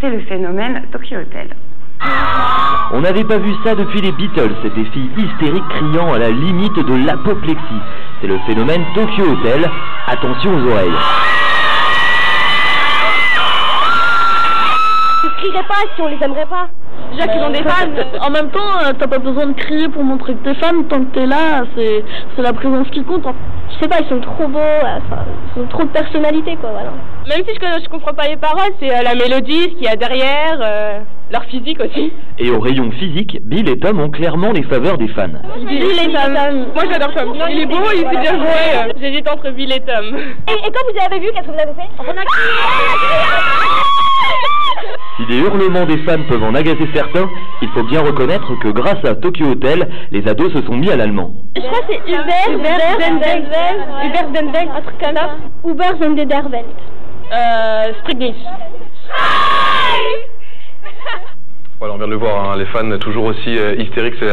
c'est le phénomène Tokyo Hotel. On n'avait pas vu ça depuis les Beatles, des filles hystériques criant à la limite de l'apoplexie. C'est le phénomène Tokyo Hotel. Attention aux oreilles. Ils ne crieraient pas si on les aimerait pas. Déjà qu'ils ont des fans. En même temps, t'as pas besoin de crier pour montrer que t'es fan. Tant que t'es là, c'est la présence qui compte. Je sais pas, ils sont trop beaux, ils ont trop de personnalité, quoi, voilà. Même si je comprends pas les paroles, c'est la mélodie, ce qu'il y a derrière, leur physique aussi. Et au rayon physique, Bill et Tom ont clairement les faveurs des fans. Bill et Tom. Moi j'adore Tom. Il est beau, il sait bien jouer. J'hésite entre Bill et Tom. Et quand vous avez vu, qu'est-ce que vous avez fait? On a crié. Si les hurlements des fans peuvent en agacer certains, il faut bien reconnaître que grâce à Tokyo Hotel, les ados se sont mis à l'allemand. Je crois que c'est Uber Zendel, un truc comme ça. Uber Zendel. Sprignitz. Voilà, on vient de le voir, hein, les fans toujours aussi hystériques.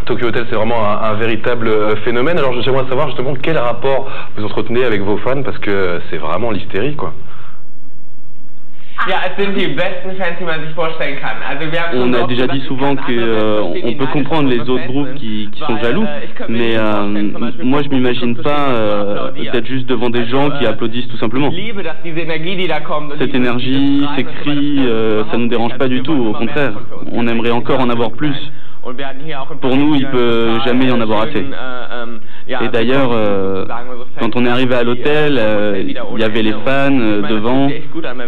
Tokyo Hotel, c'est vraiment un véritable phénomène. Alors j'aimerais savoir justement quel rapport vous entretenez avec vos fans, parce que c'est vraiment l'hystérie, quoi. On a déjà dit souvent qu'on peut comprendre les autres groupes qui sont jaloux, mais moi je m'imagine pas d'être juste devant des gens qui applaudissent tout simplement. Cette énergie, ces cris, ça nous dérange pas du tout, au contraire, on aimerait encore en avoir plus. Pour nous, il peut jamais y en avoir assez. Et d'ailleurs, quand on est arrivé à l'hôtel, il y avait les fans devant.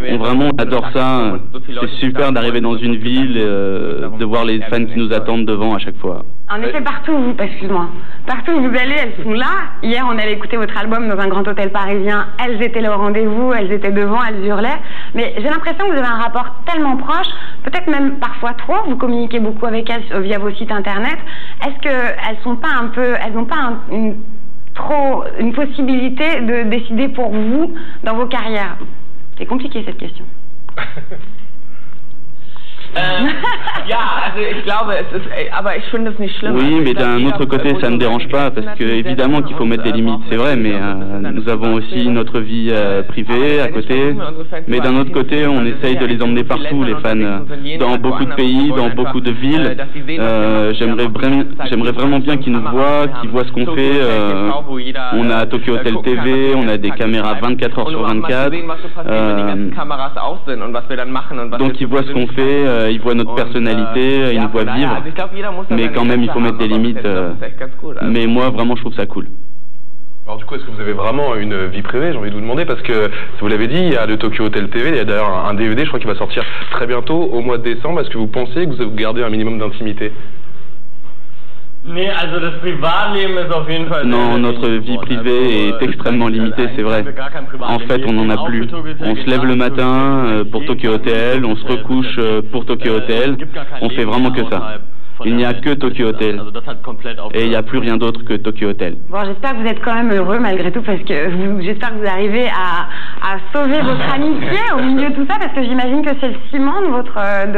On adore ça. C'est super d'arriver dans une ville, de voir les fans qui nous attendent devant à chaque fois. En effet, partout où vous allez, elles sont là. Hier, on allait écouter votre album dans un grand hôtel parisien. Elles étaient là au rendez-vous, elles étaient devant, elles hurlaient. Mais j'ai l'impression que vous avez un rapport tellement proche, peut-être même parfois trop. Vous communiquez beaucoup avec elles via vos sites internet. Est-ce qu'elles sont pas elles n'ont pas une possibilité de décider pour vous dans vos carrières? C'est compliqué cette question. Oui, mais d'un autre côté, ça ne me dérange pas, parce que évidemment qu'il faut mettre des limites, c'est vrai, mais nous avons aussi notre vie privée à côté. Mais d'un autre côté, on essaye de les emmener partout, les fans, dans beaucoup de pays, dans beaucoup de villes. J'aimerais vraiment bien qu'ils nous voient, qu'ils voient ce qu'on fait. On a Tokyo Hotel TV, on a des caméras 24 heures sur 24. Donc ils voient ce qu'on fait. Ils voient notre personnalité, ils nous voient vivre, mais quand même il faut mettre des limites, mais moi vraiment je trouve ça cool. Alors du coup, est-ce que vous avez vraiment une vie privée? J'ai envie de vous demander, parce que, si vous l'avez dit, il y a le Tokyo Hotel TV, il y a d'ailleurs un DVD, je crois qu'il va sortir très bientôt, au mois de décembre. Est-ce que vous pensez que vous gardez un minimum d'intimité? Non, notre vie privée est extrêmement limitée, c'est vrai. En fait, on n'en a plus. On se lève le matin pour Tokyo Hotel, on se recouche pour Tokyo Hotel. On fait vraiment que ça. Il n'y a que Tokyo Hotel. Et il n'y a plus rien d'autre que Tokyo Hotel. Bon, j'espère que vous êtes quand même heureux malgré tout, parce que j'espère que vous arrivez à sauver votre amitié au milieu de tout ça, parce que j'imagine que c'est le ciment de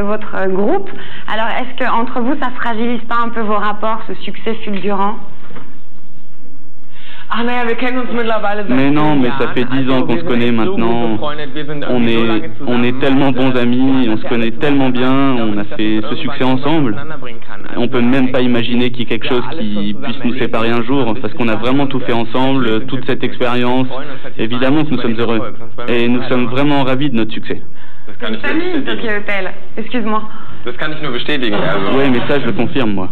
votre groupe. Alors, est-ce que entre vous, ça fragilise pas un peu vos rapports, ce succès fulgurant? Mais non, mais ça fait 10 ans qu'on se connaît maintenant. On est tellement bons amis, on se connaît tellement bien, on a fait ce succès ensemble. On peut même pas imaginer qu'il y ait quelque chose qui puisse nous séparer un jour, parce qu'on a vraiment tout fait ensemble, toute cette expérience. Évidemment que nous sommes heureux. Et nous sommes vraiment ravis de notre succès. C'est une famille, Tokyo Hotel. Excuse-moi. Oui, mais ça je le confirme, moi.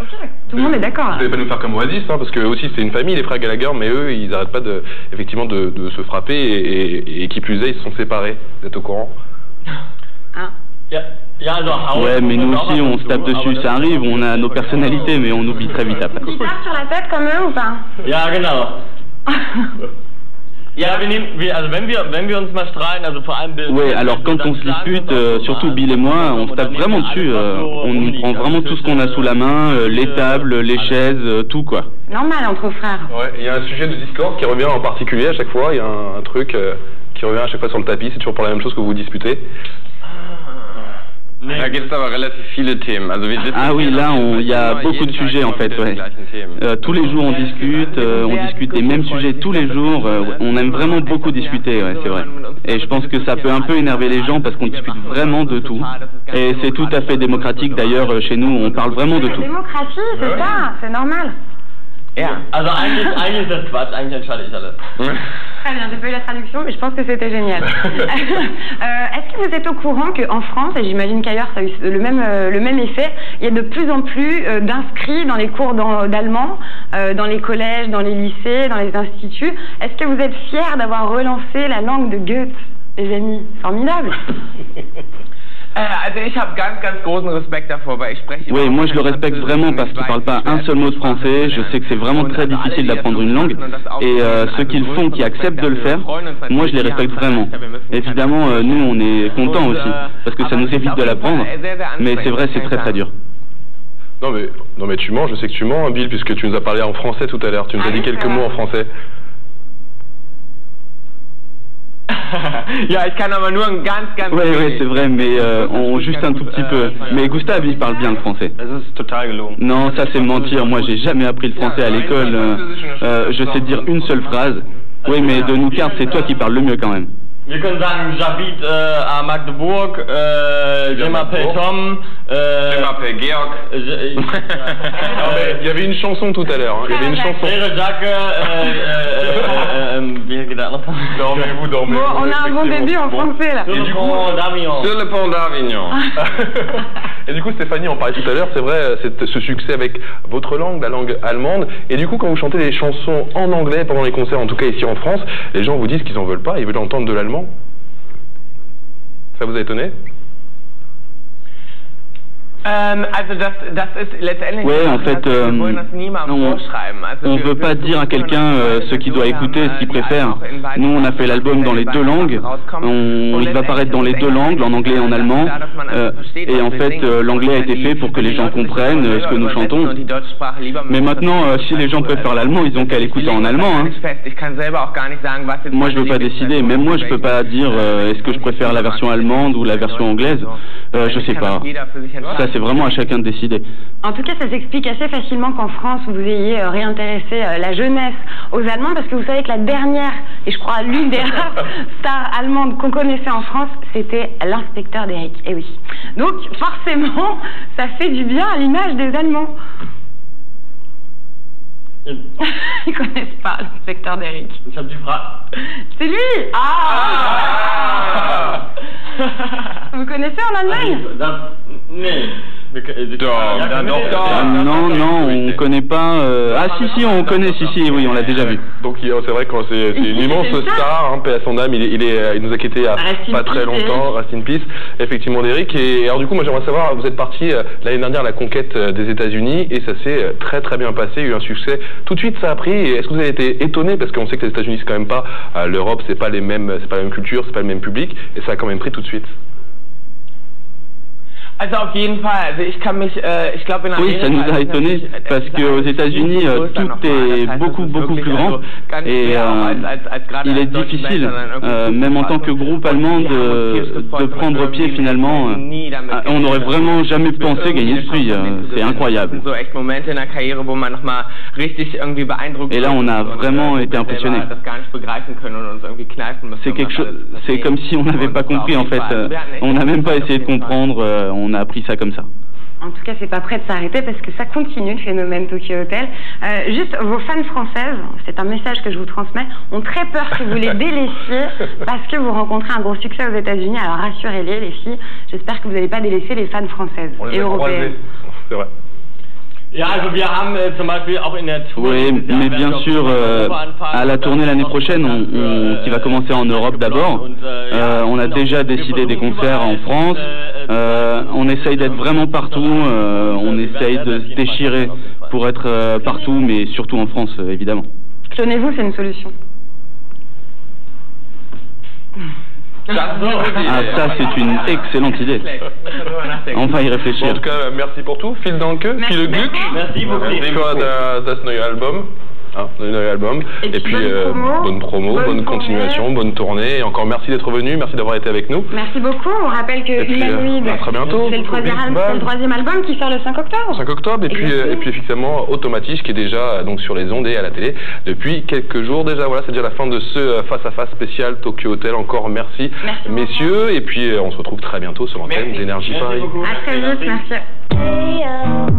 Ok, tout le monde est d'accord. Vous n'allez pas nous faire comme Oasis, hein, parce que aussi c'est une famille, les frères Gallagher, mais eux, ils n'arrêtent pas de se frapper, et qui plus est, ils se sont séparés. Vous êtes au courant? Hein? Ouais, mais nous aussi, on se tape dessus, ça arrive, on a nos personnalités, mais on oublie très vite après. Ils tapent sur la tête comme eux ou pas? Ouais, alors quand on se dispute, surtout Bill et moi, on se tape vraiment dessus. On nous prend vraiment tout ce qu'on a sous la main, les tables, les chaises, tout quoi. Normal entre frères. Ouais, il y a un sujet de discorde qui revient en particulier à chaque fois. Il y a un truc qui revient à chaque fois sur le tapis. C'est toujours pour la même chose que vous vous disputez. Ah oui, là, il y a beaucoup de sujets en fait. Ouais. Tous les jours on discute des mêmes sujets tous les jours. On aime vraiment beaucoup discuter, ouais, c'est vrai. Et je pense que ça peut un peu énerver les gens parce qu'on discute vraiment de tout. Et c'est tout à fait démocratique d'ailleurs chez nous, on parle vraiment de tout. Démocratie, c'est ça, c'est normal. Also eigentlich ist das Quatsch, eigentlich entscheide ich alles. Très bien, j'ai pas eu la traduction, mais je pense que c'était génial. Est-ce que vous êtes au courant qu'en France, et j'imagine qu'ailleurs ça a eu le même effet, il y a de plus en plus d'inscrits dans les cours d'allemand, dans les collèges, dans les lycées, dans les instituts. Est-ce que vous êtes fiers d'avoir relancé la langue de Goethe, les amis? Formidable. Oui, moi je le respecte vraiment parce qu'il ne parle pas un seul mot de français. Je sais que c'est vraiment très difficile d'apprendre une langue. Et ceux qui le font, qui acceptent de le faire, moi je les respecte vraiment. Évidemment, nous on est contents aussi parce que ça nous évite de l'apprendre. Mais c'est vrai, c'est très très dur. Non mais tu mens, je sais que tu mens, Bill, puisque tu nous as parlé en français tout à l'heure. Tu nous as dit quelques mots en français. Oui, c'est vrai, mais juste un tout petit peu. Mais Gustave, il parle bien le français. Non, ça c'est mentir. Moi, j'ai jamais appris le français à l'école. Je sais dire une seule phrase. Oui, mais de Noukart, c'est toi qui parles le mieux quand même. Wir können sagen, j'habite à Magdeburg, je m'appelle Tom, je m'appelle Georg. Il y avait une chanson tout à l'heure, il y avait une chanson. Dormez-vous. Bon, on a un bon début en français là. Sur le pont d'Avignon. Sur le pont d'Avignon. Et du coup, Stéphanie, on parlait tout à l'heure, c'est vrai, ce succès avec votre langue, la langue allemande. Et du coup, quand vous chantez des chansons en anglais pendant les concerts, en tout cas ici en France, les gens vous disent qu'ils en veulent pas, ils veulent entendre de l'allemand. Ça vous a étonné? Oui, en fait, on ne veut pas dire à quelqu'un ce qu'il doit écouter, ce qu'il préfère. Nous, on a fait l'album dans les deux langues. Il va paraître dans les deux langues, en anglais et en allemand. Et en fait, l'anglais a été fait pour que les gens comprennent ce que nous chantons. Mais maintenant, si les gens préfèrent l'allemand, ils ont qu'à l'écouter en allemand. Hein. Moi, je ne veux pas décider. Même moi, je ne peux pas dire est-ce que je préfère la version allemande ou la version anglaise. Je ne sais pas. Ça, c'est vraiment à chacun de décider. En tout cas, ça s'explique assez facilement qu'en France, vous ayez réintéressé la jeunesse aux Allemands, parce que vous savez que la dernière, et je crois l'une des rares stars allemandes qu'on connaissait en France, c'était l'inspecteur d'Eric. Et oui. Donc, forcément, ça fait du bien à l'image des Allemands. Ils connaissent pas l'inspecteur d'Eric. C'est lui. Vous connaissez en Allemagne? Non, on connaît pas. Ah si, on connaît, oui, on l'a déjà vu. Donc c'est vrai que c'est une immense star, hein, paix à son âme. Il nous a quittés il y a pas très longtemps. Rest in peace, effectivement, d'Eric. Et alors du coup, moi j'aimerais savoir, vous êtes parti l'année dernière à la conquête des États-Unis et ça s'est très très bien passé. Il y a eu un succès. Tout de suite, ça a pris. Est-ce que vous avez été étonné, parce qu'on sait que les États-Unis c'est quand même pas l'Europe, c'est pas la même culture, c'est pas le même public, et ça a quand même pris tout de suite. Oui, ça nous a étonnés parce qu'aux États-Unis tout est beaucoup plus grand et il est difficile, même en tant que groupe allemand, de prendre pied finalement. On n'aurait vraiment jamais pensé gagner ce prix, c'est incroyable. Et là, on a vraiment été impressionnés. C'est quelque chose, c'est comme si on n'avait pas compris en fait. On n'a même pas essayé de comprendre. On a appris ça comme ça. En tout cas, c'est pas prêt de s'arrêter parce que ça continue, le phénomène Tokyo Hotel. Juste, vos fans françaises, c'est un message que je vous transmets, ont très peur que vous les délaissiez parce que vous rencontrez un gros succès aux États-Unis. Alors rassurez-les, les filles, j'espère que vous n'allez pas délaisser les fans françaises et européennes. C'est vrai. Oui, mais bien sûr, à la tournée l'année prochaine, qui va commencer en Europe d'abord, on a déjà décidé des concerts en France. On essaye d'être vraiment partout, on essaye de se déchirer pour être partout, mais surtout en France, évidemment. Clonez-vous, c'est une solution. Ah, ça, c'est une excellente idée. On va y réfléchir. En tout cas, merci pour tout. Viel danke, viel Glück. Merci beaucoup. Für das neue Album. le nouvel album. Et puis bonne promo, bonne continuation, bonne tournée. Et encore merci d'être venu, merci d'avoir été avec nous. Merci beaucoup. On rappelle que Humanoid, à très bientôt. C'est le troisième album qui sort le 5 octobre. 5 octobre, et puis effectivement Automatique qui est déjà donc sur les ondes et à la télé depuis quelques jours déjà. Voilà, c'est déjà la fin de ce face-à-face spécial Tokyo Hotel. Encore merci messieurs, et puis on se retrouve très bientôt sur l'antenne d'Énergie Paris. À très vite, merci.